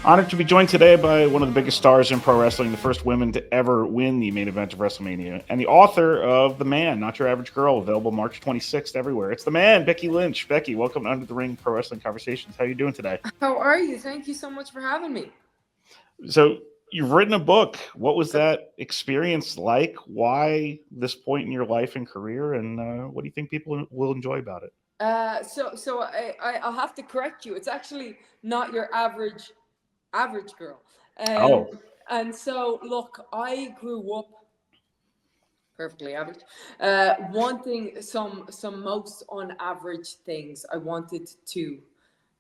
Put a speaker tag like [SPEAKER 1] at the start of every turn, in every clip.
[SPEAKER 1] Honored to be joined today by one of the biggest stars in pro wrestling, the first woman to ever win the main event of WrestleMania, and the author of The Man, Not Your Average Girl, available March 26th everywhere. It's The Man, Becky Lynch. Becky, welcome to Under the Ring Pro Wrestling Conversations. How are you doing today?
[SPEAKER 2] How are you? Thank you so much for having me.
[SPEAKER 1] So, you've written a book. What was that experience like? Why this point in your life and career? And what do you think people will enjoy about it?
[SPEAKER 2] I'll have to correct you. It's actually not your average girl. Um,
[SPEAKER 1] Oh,
[SPEAKER 2] and so look, I grew up perfectly average, wanting some most unaverage things. I wanted to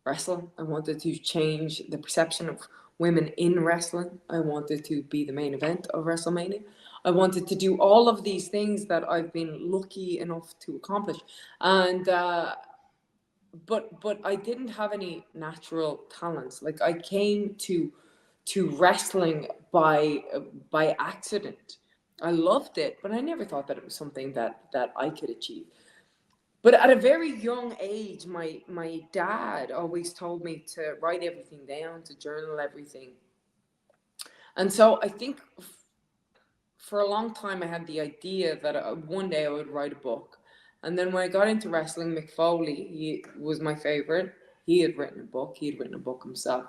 [SPEAKER 2] wrestle. I wanted to change the perception of women in wrestling. I wanted to be the main event of WrestleMania. I wanted to do all of these things that I've been lucky enough to accomplish, and but I didn't have any natural talents. Like I came to wrestling by accident. I loved it, but I never thought that it was something that I could achieve. But at a very young age, my dad always told me to write everything down, to journal everything. And so I think for a long time I had the idea that one day I would write a book. And then when I got into wrestling, Mick Foley, he was my favorite. He had written a book. He had written a book himself.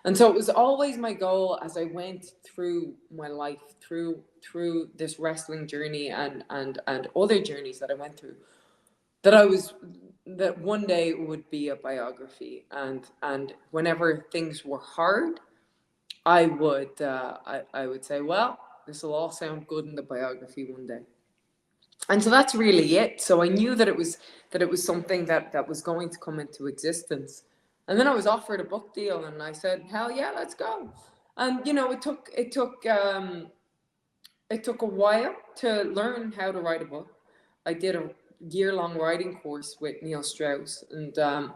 [SPEAKER 2] And so it was always my goal as I went through my life, through this wrestling journey and other journeys that I went through, that I was that one day it would be a biography, and whenever things were hard, I would say, well, this will all sound good in the biography one day. And so that's really it. So I knew that it was something that was going to come into existence. And then I was offered a book deal, and I said, hell yeah, let's go. And it took a while to learn how to write a book. I did a year-long writing course with Neil Strauss, and I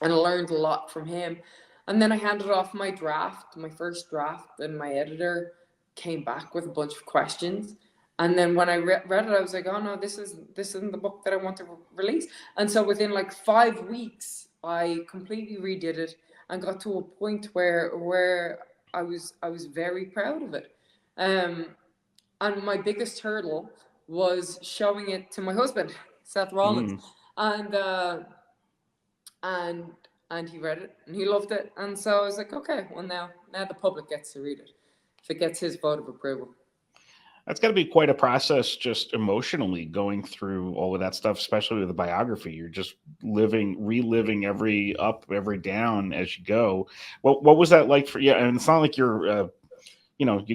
[SPEAKER 2] learned a lot from him. And then I handed off my draft, my first draft, and my editor came back with a bunch of questions. And then when I read it, I was like, "Oh no, this isn't the book that I want to release." And so within like 5 weeks, I completely redid it and got to a point where I was very proud of it. Um, and my biggest hurdle was showing it to my husband, Seth Rollins,
[SPEAKER 1] mm.
[SPEAKER 2] and and and he read it and he loved it, and so I was like, okay, well now the public gets to read it if it gets his vote of approval.
[SPEAKER 1] That's got to be quite a process, just emotionally going through all of that stuff, especially with the biography. You're just reliving every up, every down as you go. What was that like for you? And it's not like you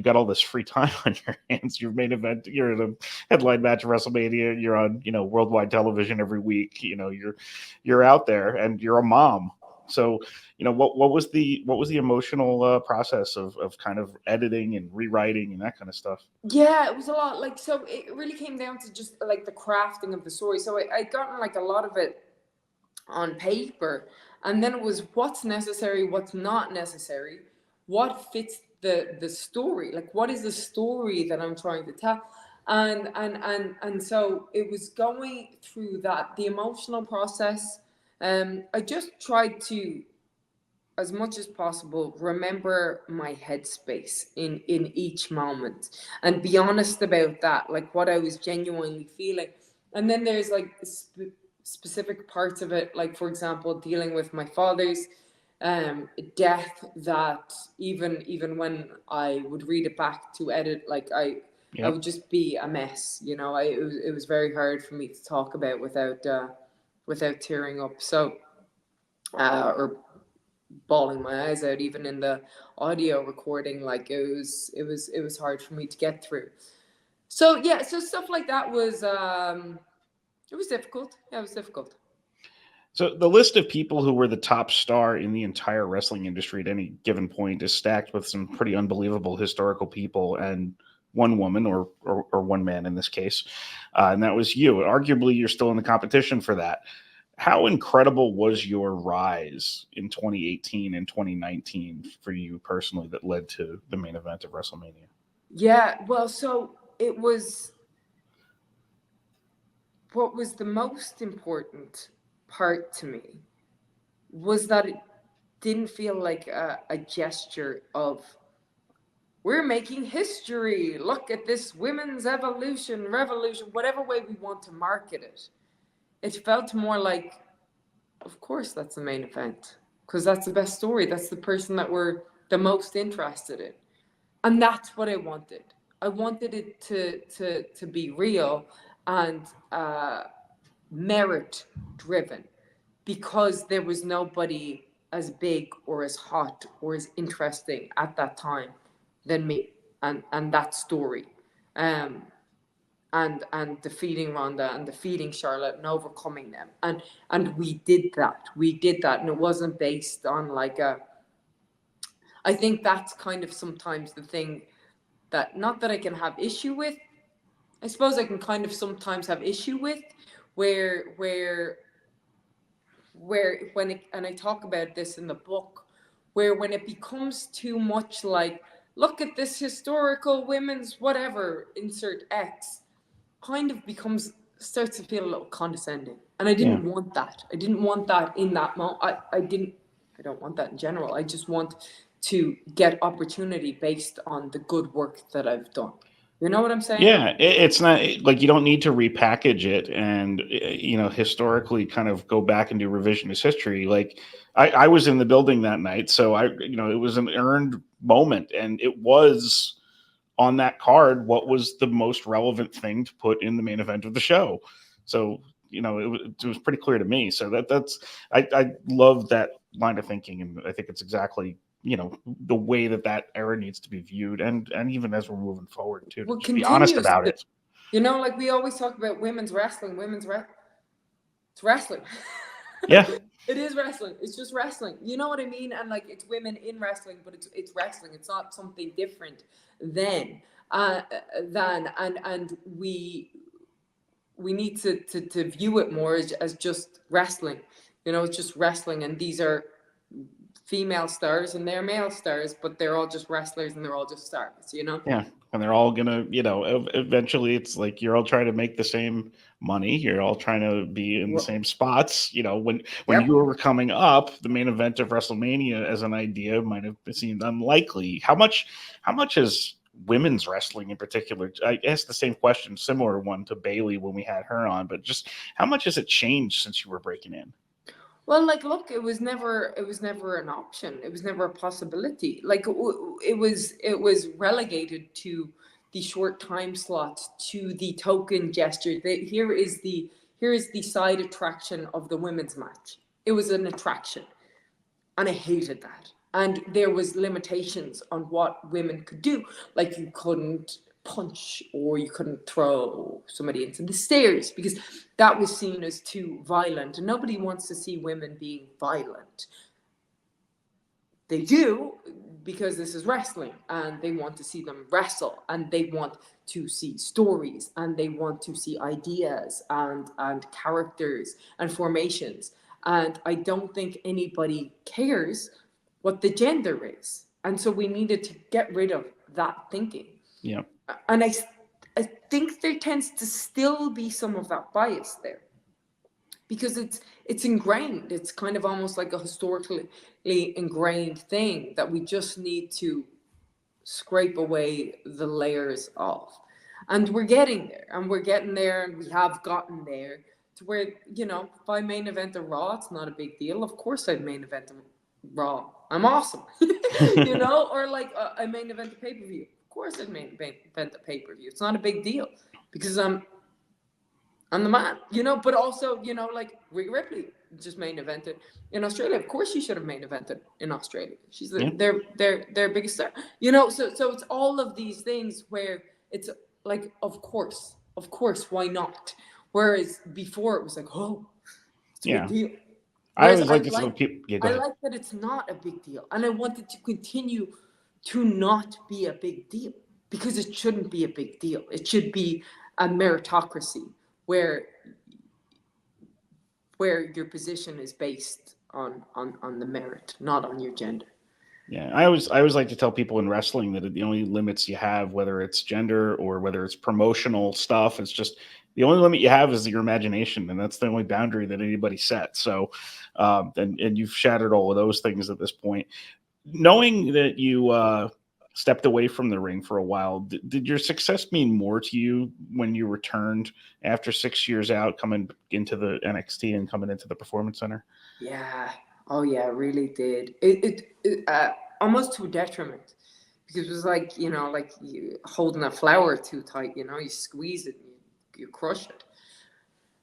[SPEAKER 1] got all this free time on your hands. You're main event. You're in a headline match of WrestleMania. You're on worldwide television every week. You're out there, and you're a mom. So what was the emotional process of kind of editing and rewriting and that kind of stuff?
[SPEAKER 2] Yeah, it was a lot. Like, so it really came down to just like the crafting of the story. So I'd gotten like a lot of it on paper, and then it was what's necessary, what's not necessary, what fits the story, like what is the story that I'm trying to tell. And so it was going through that, the emotional process. I just tried to, as much as possible, remember my headspace in each moment and be honest about that, like what I was genuinely feeling. And then there's like specific parts of it, like for example dealing with my father's death, that even when I would read it back to edit, like I
[SPEAKER 1] Yep.
[SPEAKER 2] would just be a mess, it was very hard for me to talk about without tearing up. So or bawling my eyes out, even in the audio recording. Like it was hard for me to get through. So yeah, so stuff like that was it was difficult. Yeah, it was difficult.
[SPEAKER 1] So the list of people who were the top star in the entire wrestling industry at any given point is stacked with some pretty unbelievable historical people and one woman or one man in this case, and that was you. Arguably, you're still in the competition for that. How incredible was your rise in 2018 and 2019 for you personally that led to the main event of WrestleMania?
[SPEAKER 2] Yeah, well, so it was, what was the most important part to me was that it didn't feel like a gesture of, we're making history. Look at this women's evolution, revolution, whatever way we want to market it. It felt more like, of course, that's the main event, because that's the best story. That's the person that we're the most interested in. And that's what I wanted. I wanted it to be real and merit driven, because there was nobody as big or as hot or as interesting at that time than me and that story. And defeating Ronda and defeating Charlotte and overcoming them. And we did that. We did that. And it wasn't based on like I think that's kind of sometimes the thing that, not that I can have issue with, I suppose I can kind of sometimes have issue with, where when it, and I talk about this in the book, where when it becomes too much like, look at this historical women's whatever, insert X, kind of starts to feel a little condescending. And I didn't want that. I didn't want that in that moment. I don't want that in general. I just want to get opportunity based on the good work that I've done. You know what I'm saying?
[SPEAKER 1] Yeah, it's not like you don't need to repackage it and historically kind of go back and do revisionist history. Like I was in the building that night, so it was an earned moment, and it was on that card what was the most relevant thing to put in the main event of the show. So it was pretty clear to me. So that's I love that line of thinking, and I think it's exactly the way that era needs to be viewed, and even as we're moving forward too, to just be honest about it.
[SPEAKER 2] Like we always talk about women's wrestling, it's wrestling.
[SPEAKER 1] Yeah.
[SPEAKER 2] It is wrestling. It's just wrestling. You know what I mean? And like, it's women in wrestling, but it's wrestling. It's not something different than and we need to view it more as just wrestling. It's just wrestling, and these are female stars and they're male stars, but they're all just wrestlers and they're all just stars,
[SPEAKER 1] Yeah. And they're all gonna, eventually it's like you're all trying to make the same money. You're all trying to be in the same spots. When you were coming up, the main event of WrestleMania as an idea might have seemed unlikely. How much is women's wrestling in particular? I asked the same question, similar one to Bailey when we had her on, but just how much has it changed since you were breaking in?
[SPEAKER 2] Well, like, look, it was never an option. It was never a possibility. Like, it was relegated to the short time slots, to the token gesture. Here is the side attraction of the women's match. It was an attraction, and I hated that. And there was limitations on what women could do. Like, you couldn't punch, or you couldn't throw somebody into the stairs, because that was seen as too violent, and nobody wants to see women being violent. They do, because this is wrestling, and they want to see them wrestle, and they want to see stories, and they want to see ideas and characters and formations. And I don't think anybody cares what the gender is. And so we needed to get rid of that thinking.
[SPEAKER 1] Yeah.
[SPEAKER 2] And I think there tends to still be some of that bias there, because it's ingrained. It's kind of almost like a historically ingrained thing that we just need to scrape away the layers of. And we're getting there, and we have gotten there to where, if I main event a Raw, it's not a big deal. Of course I'd main event a Raw. I'm awesome. Or like I main event a pay-per-view. Of course I'd main event a pay-per-view. It's not a big deal, because I'm the man, but also, like Rhea Ripley just main evented in Australia. Of course she should have main evented in Australia. She's their biggest star. So it's all of these things where it's like, of course, why not? Whereas before it was like, oh, it's a big deal.
[SPEAKER 1] I always like to tell people. Yeah,
[SPEAKER 2] I like that it's not a big deal, and I want it to continue to not be a big deal, because it shouldn't be a big deal. It should be a meritocracy where your position is based on the merit, not on your gender.
[SPEAKER 1] Yeah, I always like to tell people in wrestling that the only limits you have, whether it's gender or whether it's promotional stuff, it's just The only limit you have is your imagination, and that's the only boundary that anybody sets. So, and you've shattered all of those things at this point. Knowing that you stepped away from the ring for a while, did your success mean more to you when you returned after 6 years out, coming into the NXT and coming into the Performance Center?
[SPEAKER 2] Yeah. Oh yeah, it really did. Almost to a detriment, because it was like, like you holding a flower too tight. You squeeze it, and you crush it.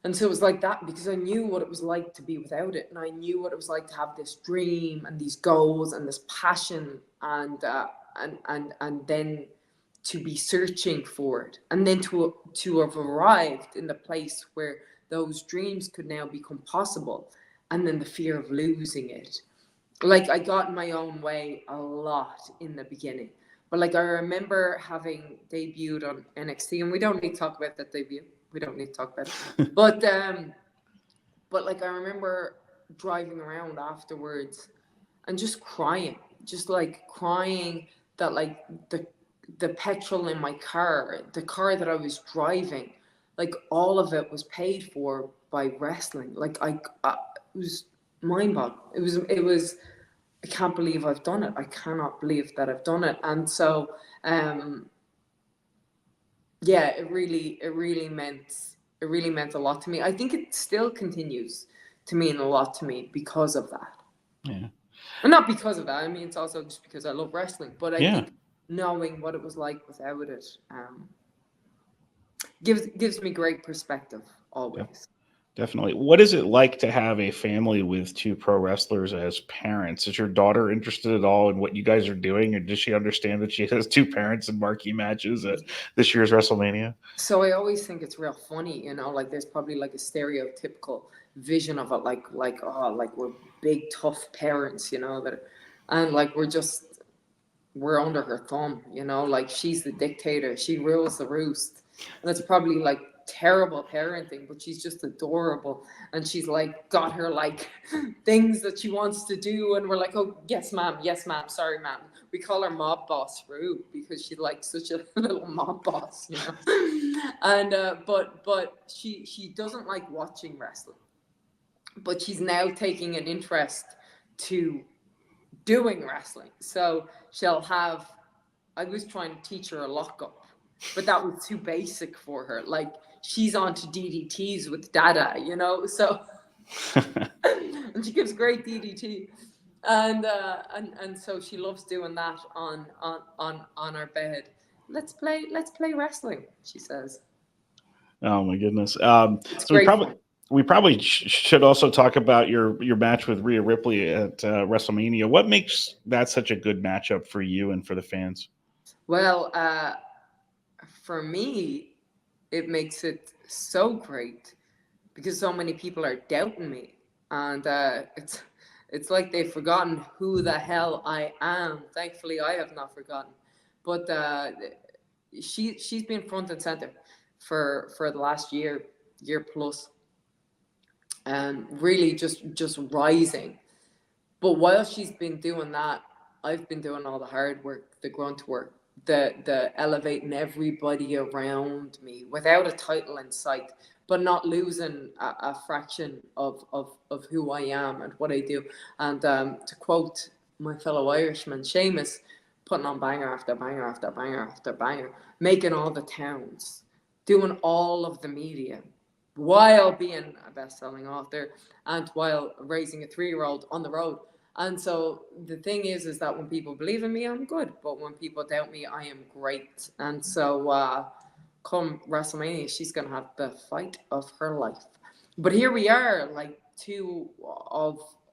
[SPEAKER 2] And so it was like that, because I knew what it was like to be without it, and I knew what it was like to have this dream and these goals and this passion, and then to be searching for it, and then to have arrived in the place where those dreams could now become possible, and then the fear of losing it. Like, I got in my own way a lot in the beginning, but like I remember having debuted on NXT, and we don't need to talk about that debut. We don't need to talk about it. But like I remember driving around afterwards and just crying, just like crying that like the petrol in my car, the car that I was driving, like all of it was paid for by wrestling. Like it was mind-boggling. It was I can't believe I've done it. I cannot believe that I've done it. And so yeah, it really meant a lot to me. I think it still continues to mean a lot to me because of that.
[SPEAKER 1] Yeah.
[SPEAKER 2] And not because of that. I mean, it's also just because I love wrestling. But I
[SPEAKER 1] Yeah.
[SPEAKER 2] think knowing what it was like without it gives me great perspective always.
[SPEAKER 1] Definitely. What is it like to have a family with two pro wrestlers as parents? Is your daughter interested at all in what you guys are doing, or does she understand that she has two parents in marquee matches at this year's WrestleMania?
[SPEAKER 2] So I always think it's real funny, like there's probably like a stereotypical vision of it, like we're big tough parents, and like we're under her thumb, like she's the dictator, she rules the roost, and it's probably like terrible parenting, but she's just adorable, and she's like got her like things that she wants to do, and we're like, oh yes ma'am, sorry ma'am. We call her mob boss Rue because she's like such a little mob boss, and but she doesn't like watching wrestling, but she's now taking an interest to doing wrestling. So I was trying to teach her a lockup, but that was too basic for her. Like, she's on to DDTs with Dada, so, and she gives great DDT. And so she loves doing that on our bed. Let's play wrestling, she says.
[SPEAKER 1] Oh my goodness.
[SPEAKER 2] It's
[SPEAKER 1] So we
[SPEAKER 2] great
[SPEAKER 1] probably
[SPEAKER 2] fun.
[SPEAKER 1] we probably should also talk about your match with Rhea Ripley at WrestleMania. What makes that such a good matchup for you and for the fans?
[SPEAKER 2] Well, for me, it makes it so great because so many people are doubting me, and it's like they've forgotten who the hell I am. Thankfully, I have not forgotten, but she's been front and center for the last year plus, and really just rising. But while she's been doing that, I've been doing all the hard work, the grunt work, the elevating everybody around me without a title in sight, but not losing a fraction of who I am and what I do. And to quote my fellow Irishman, Seamus, putting on banger after banger after banger after banger, making all the towns, doing all of the media, while being a best-selling author and while raising a 3-year-old on the road. And so the thing is that when people believe in me, I'm good. But when people doubt me, I am great. And so come WrestleMania, she's going to have the fight of her life. But here we are, like two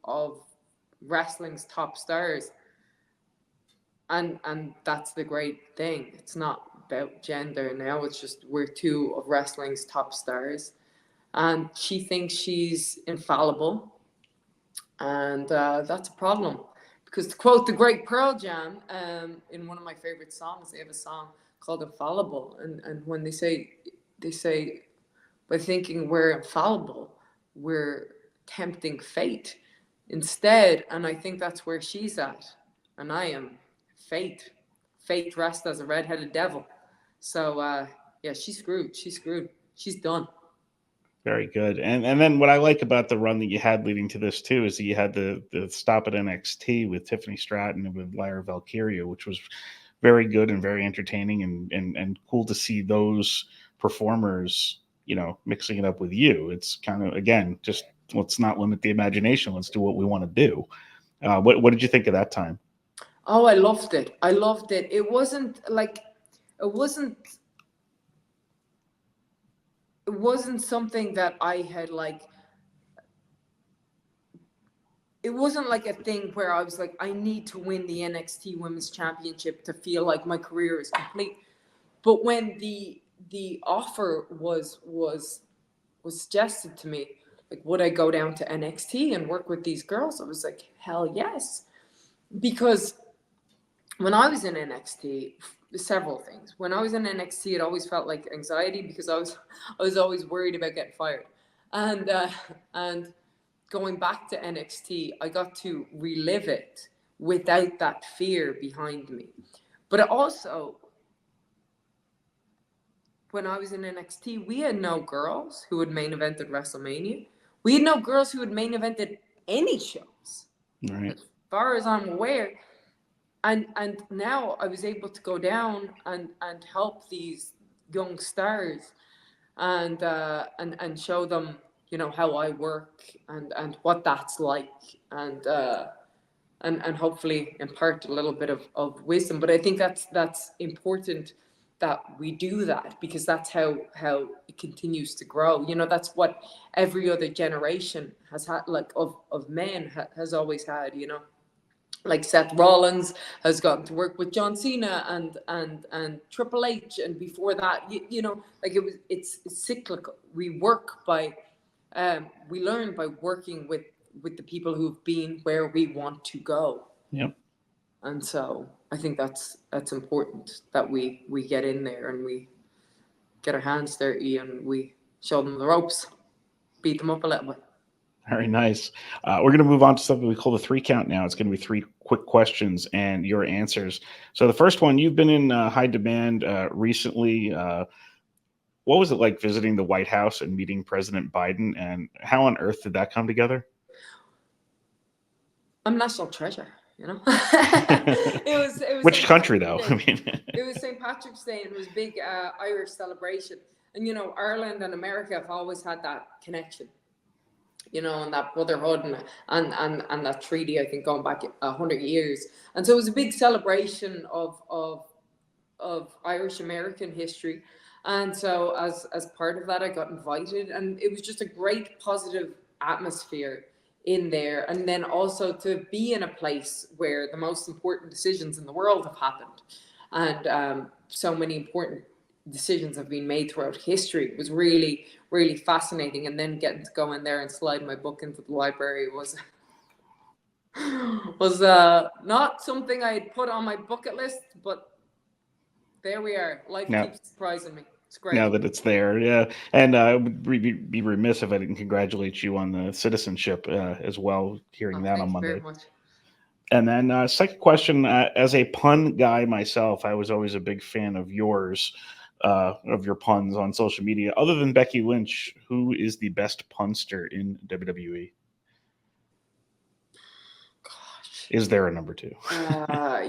[SPEAKER 2] of wrestling's top stars. And that's the great thing. It's not about gender now. It's just we're two of wrestling's top stars. And she thinks she's infallible. And that's a problem, because to quote the great Pearl Jam, in one of my favorite songs, they have a song called "Infallible," and when they say by thinking we're infallible, we're tempting fate instead, and I think that's where she's at, and I am fate. Fate dressed as a red-headed devil. So yeah, she's screwed. she's done.
[SPEAKER 1] Very good. And then what I like about the run that you had leading to this too is that you had the stop at NXT with Tiffany Stratton and with Lyra Valkyria, which was very good and very entertaining and cool to see those performers, mixing it up with you. It's kind of, again, just let's not limit the imagination. Let's do what we want to do. What did you think of that time?
[SPEAKER 2] Oh, I loved it. I loved it. It wasn't something that I had like. It wasn't like a thing where I was like, I need to win the NXT Women's Championship to feel like my career is complete. But when the offer was suggested to me, like, would I go down to NXT and work with these girls? I was like, hell yes. Because when I was in NXT, several things. When I was in NXT, it always felt like anxiety because I was always worried about getting fired. And going back to NXT, I got to relive it without that fear behind me. But also, when I was in NXT, we had no girls who had main evented WrestleMania. We had no girls who had main evented any shows,
[SPEAKER 1] Right.
[SPEAKER 2] as far as I'm aware. And now I was able to go down and help these young stars and show them, how I work and what that's like, and hopefully impart a little bit of wisdom. But I think that's important that we do that, because that's how it continues to grow. That's what every other generation has had, like of men has always had. Like Seth Rollins has gotten to work with John Cena and Triple H, and before that, like it's cyclical. We work by, we learn by working with the people who've been where we want to go.
[SPEAKER 1] Yep.
[SPEAKER 2] And so I think that's important that we get in there and we get our hands dirty and we show them the ropes, beat them up a little bit.
[SPEAKER 1] Very nice. We're going to move on to something we call the 3 count now. It's going to be 3 quick questions and your answers. So the first one, you've been in high demand recently. What was it like visiting the White House and meeting President Biden, and how on earth did that come together?
[SPEAKER 2] I'm national treasure, it was
[SPEAKER 1] Which country though? I mean,
[SPEAKER 2] it was St. Patrick's Day, and it was a big Irish celebration. And Ireland and America have always had that connection, and that brotherhood and that treaty, I think, going back 100 years. And so it was a big celebration of Irish American history. And so as part of that, I got invited, and it was just a great positive atmosphere in there. And then also to be in a place where the most important decisions in the world have happened, and so many important decisions have been made throughout history. It was really, really fascinating. And then getting to go in there and slide my book into the library was not something I had put on my bucket list, but there we are. Life keeps surprising me. It's great.
[SPEAKER 1] Now that it's there, yeah. And I would be remiss if I didn't congratulate you on the citizenship as well, hearing that on Monday.
[SPEAKER 2] Very much.
[SPEAKER 1] And then second question, as a pun guy myself, I was always a big fan of yours, of your puns on social media. Other than Becky Lynch, who is the best punster in WWE?
[SPEAKER 2] Gosh.
[SPEAKER 1] Is there a number 2?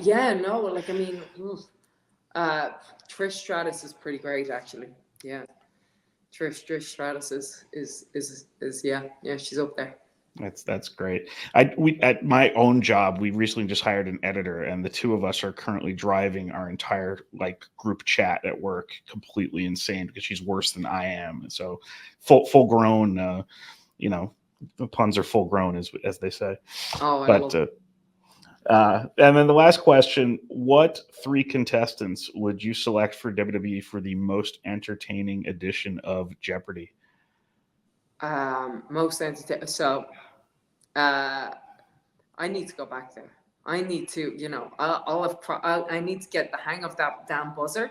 [SPEAKER 2] Yeah, no, like, I mean, Trish Stratus is pretty great, actually. Yeah, Trish Stratus is yeah, she's up there.
[SPEAKER 1] That's great. We at my own job, we recently just hired an editor, and the 2 of us are currently driving our entire group chat at work completely insane because she's worse than I am. And so full grown, the puns are full grown as they say.
[SPEAKER 2] Oh,
[SPEAKER 1] but I love and then the last question, what 3 contestants would you select for WWE for the most entertaining edition of Jeopardy?
[SPEAKER 2] Most entertaining. So, I need to go back there. I need to, I need to get the hang of that damn buzzer.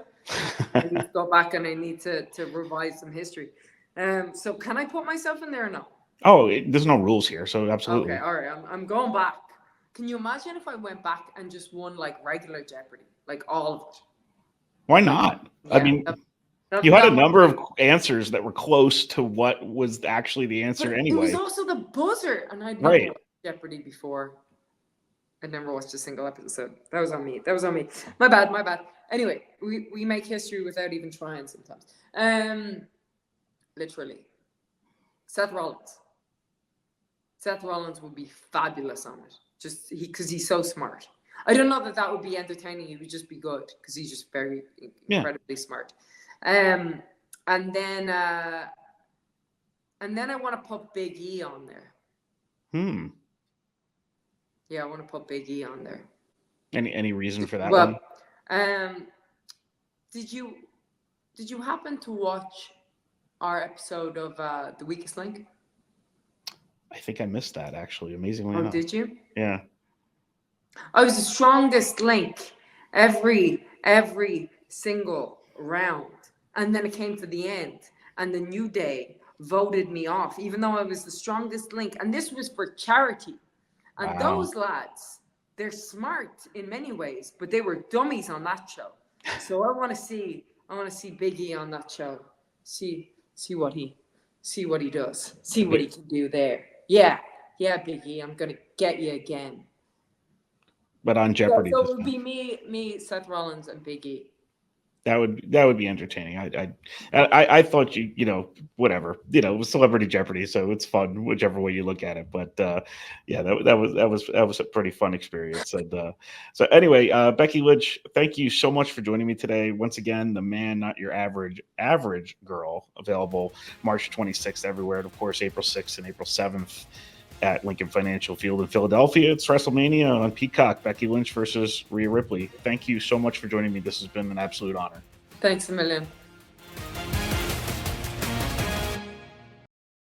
[SPEAKER 2] I need to go back and I need to revise some history. So can I put myself in there or no?
[SPEAKER 1] Oh, there's no rules here, so absolutely.
[SPEAKER 2] Okay, all right. I'm going back. Can you imagine if I went back and just won regular Jeopardy, all of it?
[SPEAKER 1] Why not?
[SPEAKER 2] Yeah,
[SPEAKER 1] I mean, You had a
[SPEAKER 2] That would
[SPEAKER 1] number
[SPEAKER 2] be-
[SPEAKER 1] of answers that were close to what was actually the answer
[SPEAKER 2] but
[SPEAKER 1] anyway.
[SPEAKER 2] it was also the buzzer, and I'd never
[SPEAKER 1] Right.
[SPEAKER 2] watched Jeopardy before. I'd never watched a single episode. That was on me. That was on me. My bad. My bad. Anyway, we make history without even trying sometimes. Literally, Seth Rollins. Seth Rollins would be fabulous on it. Just because he's so smart. I don't know that would be entertaining. It would just be good because he's just very incredibly smart. And then I want to put Big E on there. Yeah, I want to put Big E on there.
[SPEAKER 1] Any reason for that one?
[SPEAKER 2] Did you happen to watch our episode of The Weakest Link?
[SPEAKER 1] I think I missed that, actually, amazingly enough.
[SPEAKER 2] Did you?
[SPEAKER 1] Yeah.
[SPEAKER 2] I was the strongest link every single round. And then it came to the end, and the New Day voted me off, even though I was the strongest link. And this was for charity. And those lads, they're smart in many ways, but they were dummies on that show. So I want to see Big E on that show. See what he does. See what he can do there. Yeah, Big E, I'm gonna get you again.
[SPEAKER 1] But on Jeopardy,
[SPEAKER 2] so it would be me, Seth Rollins, and Big E.
[SPEAKER 1] That would be entertaining. I thought whatever, Celebrity Jeopardy, so it's fun whichever way you look at it. But that was a pretty fun experience. And so anyway, Becky Lynch, thank you so much for joining me today. Once again, The Man, Not Your Average Girl, available March 26th everywhere, and of course April 6th and April 7th at Lincoln Financial Field in Philadelphia. It's WrestleMania on Peacock. Becky Lynch versus Rhea Ripley. Thank you so much for joining me. This has been an absolute honor.
[SPEAKER 2] Thanks a million.